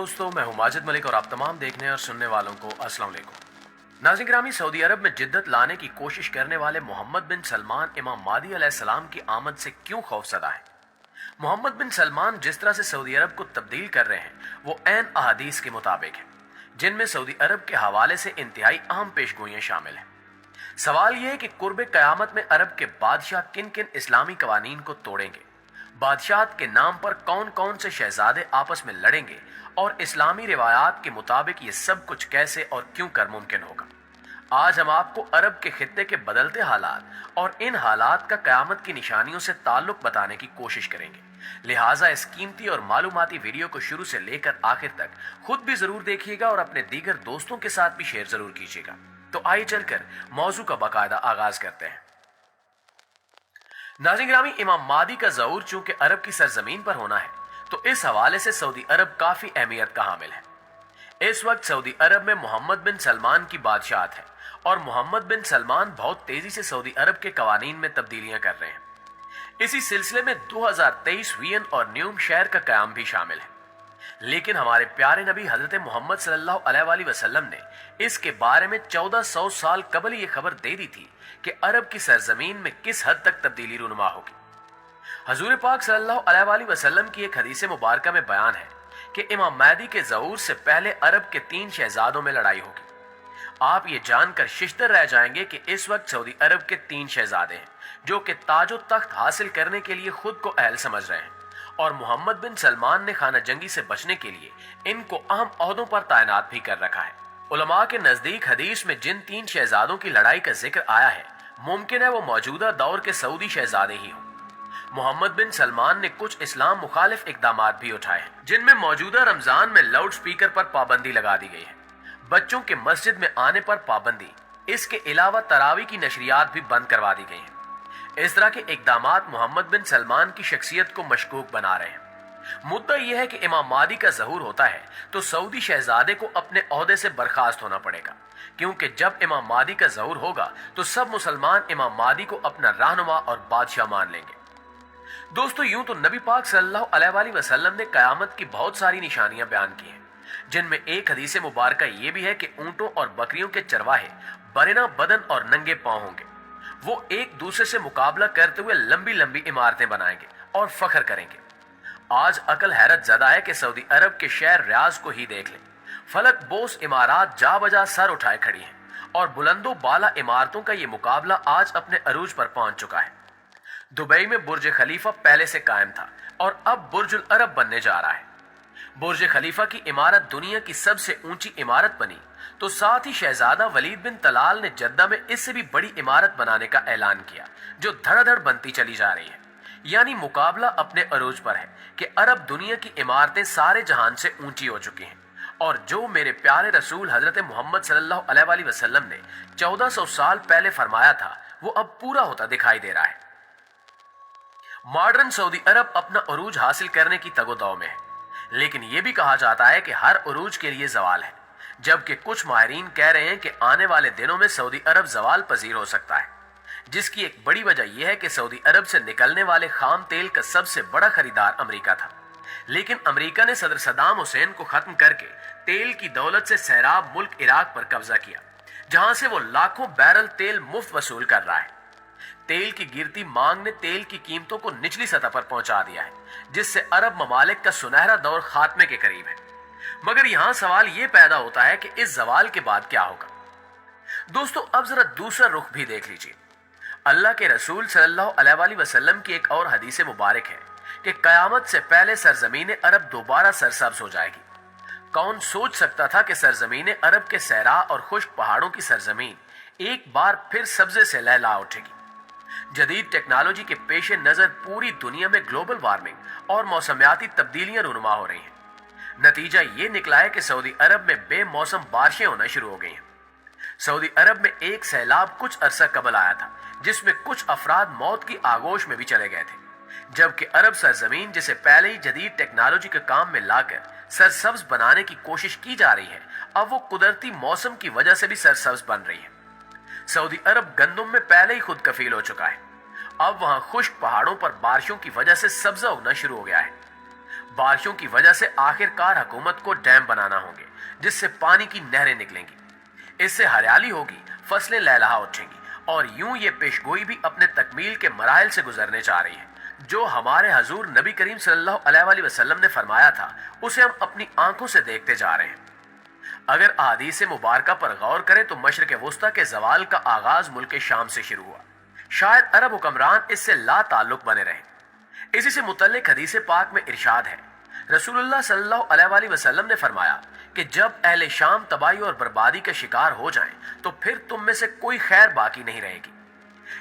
दोस्तों, मैं हूं माजिद मलिक और आप तमाम देखने और सुनने वालों को अस्सलाम वालेकुम। नाज़रीन गिरामी, सऊदी अरब में जिद्दत लाने की कोशिश करने वाले मोहम्मद बिन सलमान इमाम मादी अलैहिस्सलाम की आमद से क्यों खौफज़दा है? मोहम्मद बिन सलमान जिस तरह से सऊदी अरब को तब्दील कर रहे हैं वो ऐन अहादीस के मुताबिक है, जिनमें सऊदी अरब के हवाले से इंतहाई अहम पेशगोइयां शामिल हैं। सवाल यह है कि कुर्ब क़यामत में अरब के बादशाह किन किन इस्लामी कवानीन को तोड़ेंगे, बादशाहत के नाम पर कौन कौन से शहजादे आपस में लड़ेंगे और इस्लामी रिवायात के मुताबिक ये सब कुछ कैसे और क्यों कर मुमकिन होगा। आज हम आपको अरब के खित्ते के बदलते हालात और इन हालात का क़यामत की निशानियों से ताल्लुक बताने की कोशिश करेंगे। लिहाजा इस कीमती और मालूमाती वीडियो को शुरू से लेकर आखिर तक खुद भी जरूर देखिएगा और अपने दीगर दोस्तों के साथ भी शेयर जरूर कीजिएगा। तो आइए चलकर मौजू का बाकायदा आगाज करते हैं। नाज़रीन गिरामी, इमाम मादी का ज़हूर चूंकि अरब की सरजमीन पर होना है तो इस हवाले से सऊदी अरब काफी अहमियत का हामिल है। इस वक्त सऊदी अरब में मोहम्मद बिन सलमान की बादशाहत है और मोहम्मद बिन सलमान बहुत तेजी से सऊदी अरब के कवानीन में तब्दीलियां कर रहे हैं। इसी सिलसिले में 2023 वियन और न्यूम शहर का कयाम भी शामिल है। लेकिन हमारे प्यारे नबी हजरत मोहम्मद सल्लल्लाहु अलैहि वसल्लम ने इसके बारे में 1400 साल कबल ये खबर दे दी थी कि अरब की सरजमीन में किस हद तक तब्दीली रूनुमा होगी। हजूर पाक सल्लल्लाहु अलैहि वसल्लम की एक हदीस मुबारक में बयान है कि इमाम महदी के ज़हूर से पहले अरब के 3 शहजादों में लड़ाई होगी। आप ये जानकर शिश्तर रह जाएंगे कि इस वक्त सऊदी अरब के 3 शहजादे हैं जो कि ताजो तख्त हासिल करने के लिए खुद को अहल समझ रहे हैं और मोहम्मद बिन सलमान ने खाना जंगी से बचने के लिए इनको अहम ओहदों पर तैनात भी कर रखा है। उलमा के नजदीक हदीस में जिन 3 शहजादों की लड़ाई का जिक्र आया है, मुमकिन है वो मौजूदा दौर के सऊदी शहजादे ही हों। मोहम्मद बिन सलमान ने कुछ इस्लाम मुखालिफ इकदामात भी उठाए हैं, जिनमें मौजूदा रमजान में लाउड स्पीकर पर पाबंदी लगा दी गई है, बच्चों के मस्जिद में आने पर पाबंदी, इसके अलावा तरावी की नशरियात भी बंद करवा दी गई हैं। इस तरह के इकदामात मोहम्मद बिन सलमान की शख्सियत को मशकूक बना रहे हैं। मुद्दा यह है कि इमाम मादी का ज़हूर होता है तो सऊदी शहजादे को अपने ओहदे से बर्खास्त होना पड़ेगा, क्योंकि जब इमाम मादी का ज़हूर होगा तो सब मुसलमान इमाम मादी को अपना रहनुमा और बादशाह मान लेंगे। दोस्तों, यूं तो नबी पाक सल्लल्लाहु अलैहि वसल्लम ने कयामत की बहुत सारी निशानियां बयान की हैं, जिनमें एक हदीस मुबारक ये भी है कि ऊंटों और बकरियों के चरवाहे बरेना बदन और नंगे पांव होंगे। वो एक दूसरे से मुकाबला करते हुए लंबी लंबी इमारतें बनाएंगे और फख्र करेंगे। आज अकल हैरत ज़दा है कि सऊदी अरब के शहर रियाज को ही देख लें। फलक बोस इमारात जा बजा सर उठाए खड़ी हैं और बुलंदो बाला इमारतों का ये मुकाबला आज अपने अरूज पर पहुंच चुका है। दुबई में बुर्ज खलीफा पहले से कायम था और अब बुर्जुल अरब बनने जा रहा है। बुर्ज खलीफा की इमारत दुनिया की सबसे ऊंची इमारत बनी तो साथ ही शहजादा वलीद बिन तलाल ने जद्दा में इससे भी बड़ी इमारत बनाने का ऐलान किया, जो धड़ाधड़ बनती चली जा रही है। यानी मुकाबला अपने अरूज पर है कि अरब दुनिया की इमारतें सारे जहान से ऊंची हो चुकी हैं और जो मेरे प्यारे रसूल हजरत मोहम्मद सल्लल्लाहु अलैहि वसल्लम ने 1400 साल पहले फरमाया था वो अब पूरा होता दिखाई दे रहा है। मॉडर्न सऊदी अरब अपना अरूज हासिल करने की तगोदाव में है, लेकिन यह भी कहा जाता है कि हर अरूज के लिए जवाल है, जबकि कुछ माहिरीन कह रहे हैं कि आने वाले दिनों में सऊदी अरब जवाल पजीर हो सकता है, जिसकी एक बड़ी वजह यह है कि सऊदी अरब से निकलने वाले खाम तेल का सबसे बड़ा खरीदार अमेरिका था, लेकिन अमेरिका ने सदर सद्दाम हुसैन को खत्म करके तेल की दौलत से सैराब मुल्क इराक पर कब्जा किया, जहां से वो लाखों बैरल तेल मुफ्त वसूल कर रहा है। तेल की गिरती मांग ने तेल की कीमतों को निचली सतह पर पहुंचा दिया है, जिससे अरब ममालिक का सुनहरा दौर खात्मे के करीब है। मगर यहां सवाल यह पैदा होता है कि इस जवाल के बाद क्या होगा। दोस्तों, अब जरा दूसरा रुख भी देख लीजिए। अल्लाह के रसूल सल्लल्लाहु अलैहि वसल्लम की एक और हदीस मुबारक है कि कयामत से पहले सरजमीन अरब दोबारा सरसब्ज हो जाएगी। कौन सोच सकता था कि सरजमीन अरब के सहरा और खुश्क पहाड़ों की सरजमीन एक बार फिर सब्जे से लहला उठेगी। जदीद टेक्नोलॉजी के पेश नजर पूरी दुनिया में ग्लोबल वार्मिंग और मौसमियाती तब्दीलियां रूनुमा हो रही हैं। नतीजा ये निकला है कि सऊदी अरब में बेमौसम बारिशें होना शुरू हो गई हैं। सऊदी अरब में एक सैलाब कुछ अरसा कबल आया था, जिसमें कुछ अफराद मौत की आगोश में भी चले गए थे, जबकि अरब सरजमीन जिसे पहले ही जदीद टेक्नोलॉजी के काम में लाकर सरसब्ज बनाने की कोशिश की जा रही है, अब वो कुदरती मौसम की वजह से भी सरसब्ज बन रही है। सऊदी अरब गंदम में पहले ही खुद कफील हो चुका है। अब वहां खुश्क पहाड़ों पर बारिशों की वजह से सब्जा उगना शुरू हो गया है। بارشوں کی وجہ سے آخر کار حکومت کو ڈیم بنانا ہوں گے جس سے پانی کی نہریں نکلیں گی، اس سے ہریالی ہوگی، فصلیں لہلہا اٹھیں گی، اور یوں یہ پیشگوئی بھی اپنے تکمیل کے مراحل سے گزرنے جا رہی ہے۔ جو ہمارے حضور نبی کریم صلی اللہ علیہ وآلہ وسلم نے فرمایا تھا اسے ہم اپنی آنکھوں سے دیکھتے جا رہے ہیں۔ اگر احادیث مبارکہ پر غور کریں تو مشرق وسطی کے زوال کا آغاز ملک شام سے شروع ہوا، شاید عرب حکمران اس سے لا تعلق بنے رہے۔ اسی سے متعلق حدیث پاک میں ارشاد ہے، رسول اللہ صلی اللہ علیہ وآلہ وسلم نے فرمایا کہ جب اہل شام تباہی اور بربادی کا شکار ہو جائیں تو پھر تم میں سے کوئی خیر باقی نہیں رہے گی۔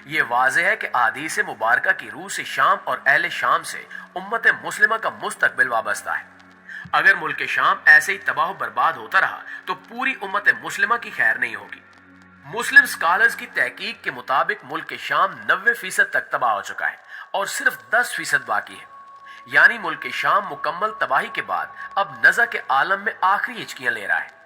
یہ واضح ہے کہ احادیث مبارکہ کی روح سے شام اور اہل شام سے امت مسلمہ کا مستقبل وابستہ ہے۔ اگر ملک شام ایسے ہی تباہ و برباد ہوتا رہا تو پوری امت مسلمہ کی خیر نہیں ہوگی۔ مسلم سکالرز کی تحقیق کے مطابق ملک شام 90% تک تباہ ہو چکا ہے اور صرف 10% باقی ہے، یعنی ملک شام مکمل تباہی کے بعد اب نزع کے عالم میں آخری ہچکیاں لے رہا ہے۔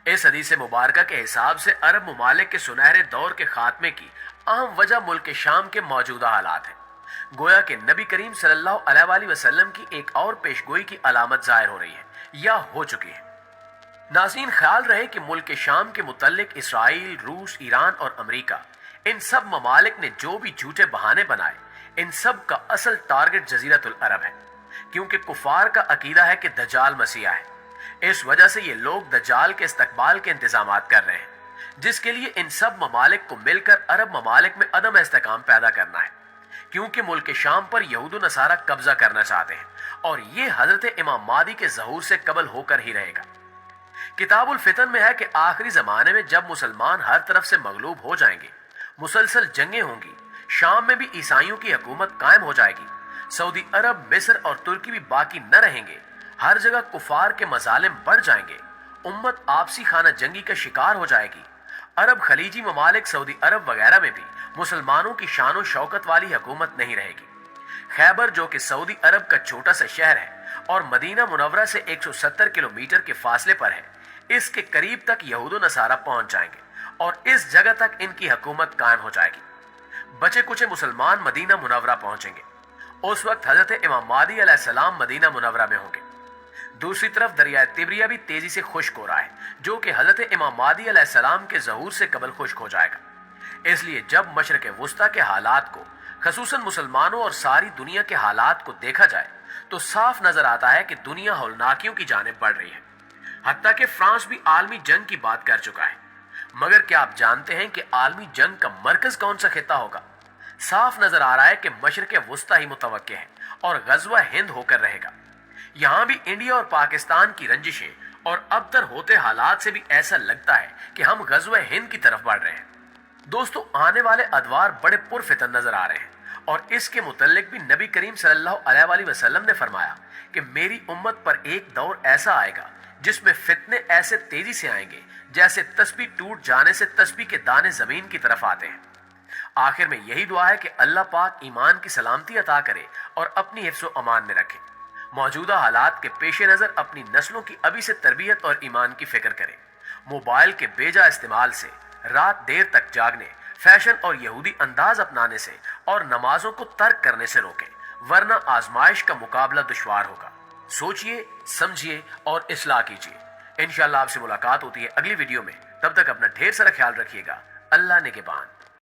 اس حدیث مبارکہ کے حساب سے عرب ممالک کے سنہرے دور کے خاتمے کی اہم وجہ ملک شام کے موجودہ حالات ہیں۔ گویا کہ نبی کریم صلی اللہ علیہ وآلہ وسلم کی ایک اور پیشگوئی کی علامت ظاہر ہو رہی ہے یا ہو چکی ہے۔ ناظرین، خیال رہے کہ ملک شام کے متعلق اسرائیل، روس، ایران اور امریکہ، ان سب ممالک نے جو بھی جھوٹے بہانے بنائے، ان سب کا اصل ٹارگٹ جزیرت العرب ہے، کیونکہ کفار کا عقیدہ ہے کہ دجال مسیح ہے۔ اس وجہ سے یہ لوگ دجال کے استقبال کے انتظامات کر رہے ہیں، جس کے لیے ان سب ممالک کو مل کر عرب ممالک میں عدم استحکام پیدا کرنا ہے، کیونکہ ملک شام پر یہود و نصارہ قبضہ کرنا چاہتے ہیں اور یہ حضرت امام مہدی کے ظہور سے قبل ہو کر ہی رہے گا۔ کتاب الفتن میں ہے کہ آخری زمانے میں جب مسلمان ہر طرف سے مغلوب ہو جائیں گے، مسلسل جنگیں ہوں گی، شام میں بھی عیسائیوں کی حکومت قائم ہو جائے گی، سعودی عرب، مصر اور ترکی بھی باقی نہ رہیں گے، ہر جگہ کفار کے مظالم بڑھ جائیں گے، امت آپسی خانہ جنگی کا شکار ہو جائے گی، عرب خلیجی ممالک، سعودی عرب وغیرہ میں بھی مسلمانوں کی شان و شوکت والی حکومت نہیں رہے گی۔ خیبر جو کہ سعودی عرب کا چھوٹا سا شہر ہے اور مدینہ منورہ سے 170 کلومیٹر کے فاصلے پر ہے، اس کے قریب تک یہود و نصارہ پہنچ جائیں گے اور اس جگہ تک ان کی حکومت قائم ہو جائے گی۔ بچے کچھ مسلمان مدینہ منورہ پہنچیں گے، اس وقت حضرت امام مہدی علیہ السلام مدینہ منورہ میں ہوں گے۔ دوسری طرف دریائے تبریہ بھی تیزی سے خشک ہو رہا ہے، جو کہ حضرت امام مہدی علیہ السلام کے ظہور سے قبل خشک ہو جائے گا۔ اس لیے جب مشرق وسطی کے حالات کو، خصوصاً مسلمانوں اور ساری دنیا کے حالات کو دیکھا جائے تو صاف نظر آتا ہے کہ دنیا ہولناکیوں کی جانب بڑھ رہی ہے۔ حتیٰ کہ فرانس بھی عالمی جنگ کی بات کر چکا ہے۔ مگر کیا آپ جانتے ہیں کہ عالمی جنگ کا مرکز کون سا خطہ ہوگا؟ صاف نظر آ رہا ہے کہ مشرق وسطی ہی متوقع ہے اور غزوہ ہند ہو کر رہے گا۔ یہاں بھی انڈیا اور پاکستان کی رنجشیں اور ابتر ہوتے حالات سے بھی ایسا لگتا ہے کہ ہم غزوہ ہند کی طرف بڑھ رہے ہیں۔ دوستو، آنے والے ادوار بڑے پرفتن نظر آ رہے ہیں اور اس کے متعلق بھی نبی کریم صلی اللہ علیہ وآلہ وسلم نے فرمایا کہ میری امت پر ایک دور ایسا آئے گا جس میں فتنے ایسے تیزی سے آئیں گے جیسے تسبیح ٹوٹ جانے سے تسبیح کے دانے زمین کی طرف آتے ہیں۔ آخر میں یہی دعا ہے کہ اللہ پاک ایمان کی سلامتی عطا کرے اور اپنی حفظ و امان میں رکھے۔ موجودہ حالات کے پیش نظر اپنی نسلوں کی ابھی سے تربیت اور ایمان کی فکر کریں۔ موبائل کے بیجا استعمال سے، رات دیر تک جاگنے، فیشن اور یہودی انداز اپنانے سے اور نمازوں کو ترک کرنے سے روکیں، ورنہ آزمائش کا مقابلہ دشوار ہوگا۔ سوچئے، سمجھیے اور اصلاح کیجیے۔ انشاءاللہ آپ سے ملاقات ہوتی ہے اگلی ویڈیو میں، تب تک اپنا ڈھیر سارا خیال رکھیے گا۔ اللہ نگہبان۔